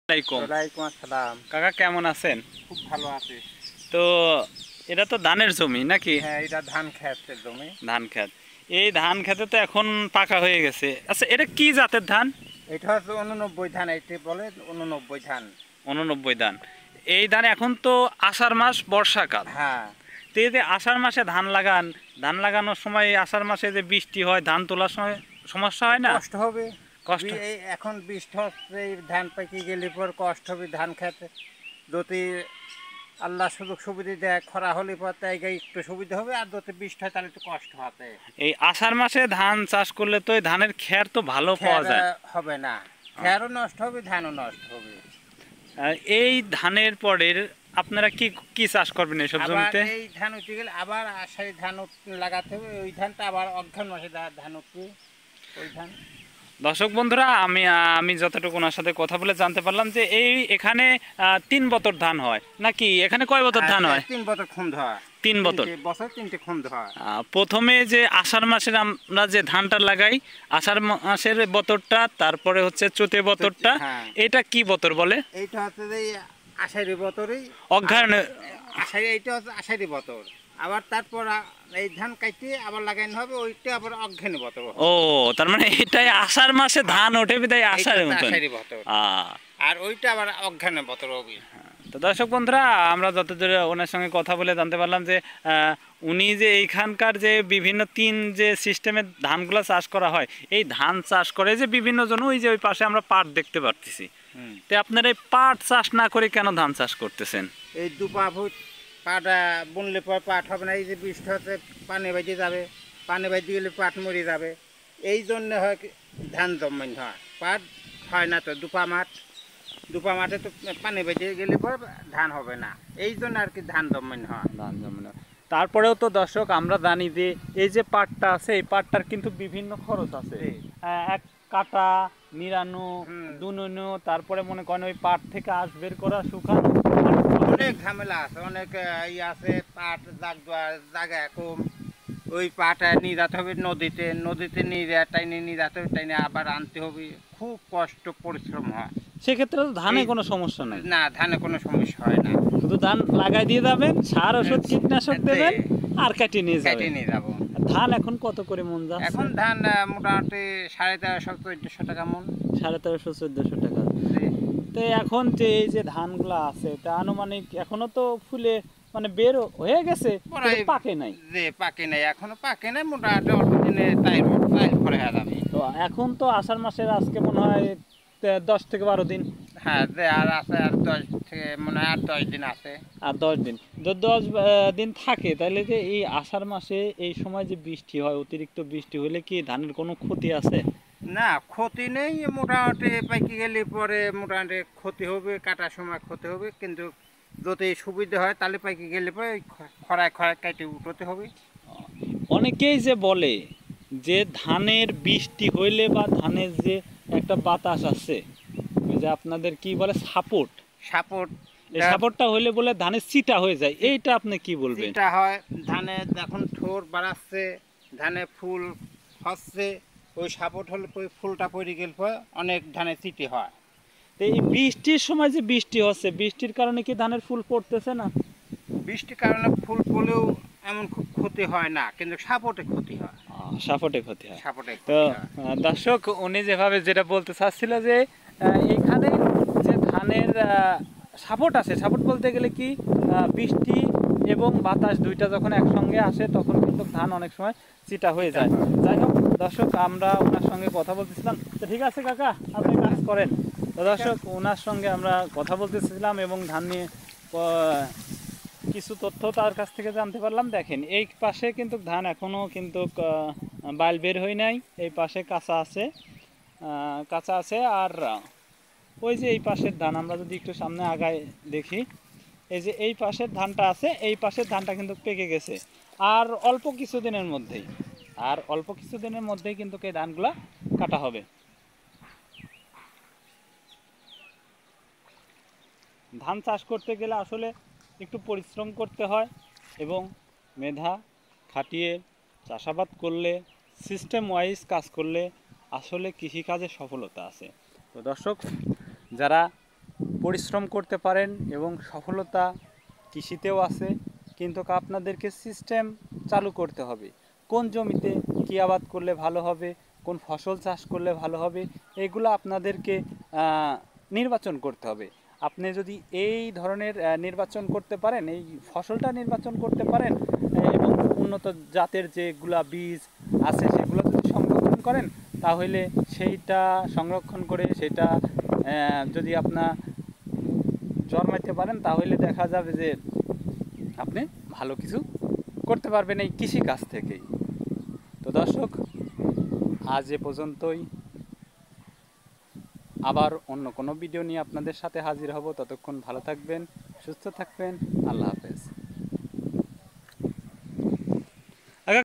ওয়ালাইকুম আসসালাম। কাকা কেমন আছেন? খুব ভালো আছি। তো এটা তো ধানের জমি নাকি? হ্যাঁ, এটা ধান ক্ষেতের জমি। ধান ক্ষেত। এই ধান খেতে তো এখন পাকা হয়ে গেছে। আচ্ছা, এটা কি জাতের ধান? এটা হচ্ছে 89 ধান, এটি বলে 89 ধান। 89 ধান। এই ধান এখন তো আষাঢ় মাস, বর্ষাকাল। হ্যাঁ, তো এই যে আষাঢ় মাসে ধান লাগান, ধান লাগানোর সময় আষাঢ় মাসে যে বৃষ্টি হয়, ধান তোলার সময় সমস্যা হয় না? কষ্ট হবে। কষ্ট। এই এখন বৃষ্টি হচ্ছে, এই ধান পাকি গেলে পর কষ্ট হবে ধান খেতে। যদি আল্লাহ সুযোগ সুবিধা দেয়, খরা হলে পর তাই একটু সুবিধা হবে, আর যদি বৃষ্টি হয় তাহলে একটু কষ্ট হবে। এই আষাঢ় মাসে ধান চাষ করলে তো এই ধানের খের তো ভালো পাওয়া খের যায়। হবে না, খেরও নষ্ট হবে, ধানও নষ্ট হবে। এই ধানের পরের আপনারা কি কি চাষ করবেন এইসব আবার জমিতে? এই ধান উঠে গেলে আবার আষাঢ়ি ধান লাগাতে হবে, ওই ধানটা আবার অঘ্রাণ মাসে ধান উঠবে ওই ধান। দর্শক বন্ধুরা, আমি যতটুকু ওনার সাথে কথা বলে জানতে পারলাম যে এখানে 3 বছর ধান হয় নাকি? এখানে কয় বছর ধান হয়? 3 বছর খুন্দ হয়। 3 বছর। বছর 3টে খুন্দ হয়। প্রথমে যে আষাঢ় মাসের আমরা যে ধানটা লাগাই, আষাঢ় মাসের বতরটা, তারপরে হচ্ছে চৈতে বতরটা। হ্যাঁ, এটা কি বতর বলে? এইটা হচ্ছে যে আষাঢ়ি বতরই। অঘ্রাণ। আষাঢ়ি, এইটা হচ্ছে আষাঢ়ি বতর। আবার তারপর এই ধান কাটিয়ে আবার লাগাইতে হবে, ওইটা আবার অঘ্রাণী বতর। ও, তার মানে এটাই আষাঢ় মাসে ধান ওঠে, বিদায় আষাঢ়ের মতন। আষাঢ়ি বতর। আর ওইটা আবার অঘ্রাণী বতর হবে। তো দর্শক বন্ধুরা, আমরা যতদূর ওনার সঙ্গে কথা বলে জানতে পারলাম যে উনি যে এইখানকার যে বিভিন্ন যে সিস্টেমে ধানগুলো চাষ করা হয়, এই ধান চাষ করে যে বিভিন্ন জন, ওই যে ওই পাশে আমরা পাট দেখতে পারতেছি। তো আপনারা এই পাট চাষ না করে কেন ধান চাষ করতেছেন? এই দুপা ফুট পাট বুনলে পর পাট হবে না, এই যে বৃষ্টি হচ্ছে পানি বাইতে যাবে, পানি বাইতে গেলে পাট মরে যাবে, এই জন্য হয় ধান জন্মাইন হয়। পাট হয় না তো, দুপা মাঠে তো পানি বাইতে গেলে পর ধান হবে না, এই জন্য আর কি ধান জন্মাইন হয়। ধান জন্মানো। তারপরেও তো দর্শক আমরা জানি যে এই যে পাটটা আছে, এই পাটটার কিন্তু বিভিন্ন খরচ আছে। এক কাটা, নিরানো, দুনো, তারপরে মনে করেন ওই পাট থেকে আঁশ বের করা, শুকানো, অনেক ঝামেলা আছে, অনেক আছে। পাট জায়গা কম, ওই পাট নিয়ে যেতে হবে নদীতে নিয়ে নিয়ে যেতে হবে, টাইনে আবার আনতে হবে, খুব কষ্ট পরিশ্রম হয়। সেক্ষেত্রে তো ধানে কোনো সমস্যা নাই। না, ধানে কোনো সমস্যা হয় না। শুধু ধান লাগাই দিয়ে যাবেন, সার ওষুধ কীটনাশক দেবেন, আর কাটিয়ে নিয়ে যাবো। ধান এখন কত করে মন যাচ্ছে? এখন ধান মোটামুটি 1350-1400 টাকা মন। 1350-1400 টাকা। তো এখন যে এই যে ধানগুলো আছে, তা আনুমানিক এখনো তো ফুলে মানে বের হয়ে গেছে, পাকে নাই। পাকে নাই, এখনো পাকে নাই, মোটামুটি অল্প দিনে তাই পরে হয়ে যাবে। তো এখন তো আষাঢ় মাসের আজকে মনে হয় 10 থেকে 12 দিন। হ্যাঁ, আর আছে, আর 10 থেকে মনে হয় আর 10 দিন আছে। আর 10 দিন, যদি 10 দিন থাকে, তাহলে যে এই আষাঢ় মাসে এই সময় যে বৃষ্টি হয়, অতিরিক্ত বৃষ্টি হলে কি ধানের কোনো ক্ষতি আছে? না, ক্ষতি নেই। মোটামুটি পাইকে গেলে পরে মোটামুটি ক্ষতি হবে, কাটার সময় ক্ষতি হবে, কিন্তু যদি সুবিধা হয় তাহলে পাইকে গেলে পরে খরায় কাটে উঠতে হবে। অনেকেই যে বলে যে ধানের বৃষ্টি হইলে বা ধানের যে একটা বাতাস আছে, ওই যে আপনাদের কি বলে সাপোর্ট, এই সাপোর্টটা হইলে বলে ধানের চিটা হয়ে যায়, এইটা আপনি কি বলবেন? চিটা হয়, ধানে যখন ঠোর বাড়াচ্ছে, ধানে ফুল হচ্ছে, ওই সাপোর্ট হলে ফুলটা পড়ে গেলে পরে অনেক ধানে চিটি হয়। তো এই বৃষ্টির সময় যে বৃষ্টি হচ্ছে, বৃষ্টির কারণে কি ধানের ফুল পড়তেছে না? বৃষ্টির কারণে ফুল পড়লেও এমন খুব ক্ষতি হয় না, কিন্তু সাপোর্টে ক্ষতি হয়। সাপোর্টে ক্ষতি হয়। তো দর্শক, উনি যেভাবে যেটা বলতে চাচ্ছিল যে এইখানে যে ধানের সাপোর্ট আছে, সাপোর্ট বলতে গেলে কি বৃষ্টি এবং বাতাস দুইটা যখন একসঙ্গে আসে, তখন কিন্তু ধান অনেক সময় চিটা হয়ে যায়। যাই হোক দর্শক, আমরা ওনার সঙ্গে কথা বলতেছিলাম। তো ঠিক আছে কাকা, আপনি কাজ করেন। তো দর্শক, ওনার সঙ্গে আমরা কথা বলতেছিলাম এবং ধান নিয়ে কিছু তথ্য তার কাছ থেকে জানতে পারলাম। দেখেন, এই পাশে কিন্তু ধান এখনও কিন্তু বাইল বের হয়ে নাই, এই পাশে কাঁচা আছে। আর ওই যে এই পাশের ধান, আমরা যদি একটু সামনে আগায় দেখি, এই যে এই পাশের ধানটা আছে, এই পাশের ধানটা কিন্তু পেকে গেছে। আর অল্প কিছুদিনের মধ্যেই কিন্তু এই ধানগুলা কাটা হবে। ধান চাষ করতে গেলে আসলে একটু পরিশ্রম করতে হয় এবং মেধা খাটিয়ে চাষাবাদ করলে, সিস্টেম ওয়াইজ কাজ করলে আসলে কৃষিকাজে সফলতা আছে। তো দর্শক, যারা পরিশ্রম করতে পারেন এবং সফলতা কৃষিতেও আছে, কিন্তু আপনাদেরকে সিস্টেম চালু করতে হবে। কোন জমিতে কী আবাদ করলে ভালো হবে, কোন ফসল চাষ করলে ভালো হবে, এগুলো আপনাদেরকে নির্বাচন করতে হবে। আপনি যদি এই ধরনের নির্বাচন করতে পারেন, এই ফসলটা নির্বাচন করতে পারেন এবং উন্নত জাতের যেগুলা বীজ আছে সেগুলো যদি সংরক্ষণ করেন, তাহলে সেইটা সংরক্ষণ করে সেটা যদি আপনার জন্মাইতে পারেন, তাহলে দেখা যাবে যে আপনি ভালো কিছু করতে পারবেন এই কৃষিকাজ থেকেই। তো দর্শক, আজ এ পর্যন্তই। আবার অন্য কোনো ভিডিও নিয়ে আপনাদের সাথে হাজির হব। ততক্ষণ ভালো থাকবেন, সুস্থ থাকবেন। আল্লাহ হাফেজ।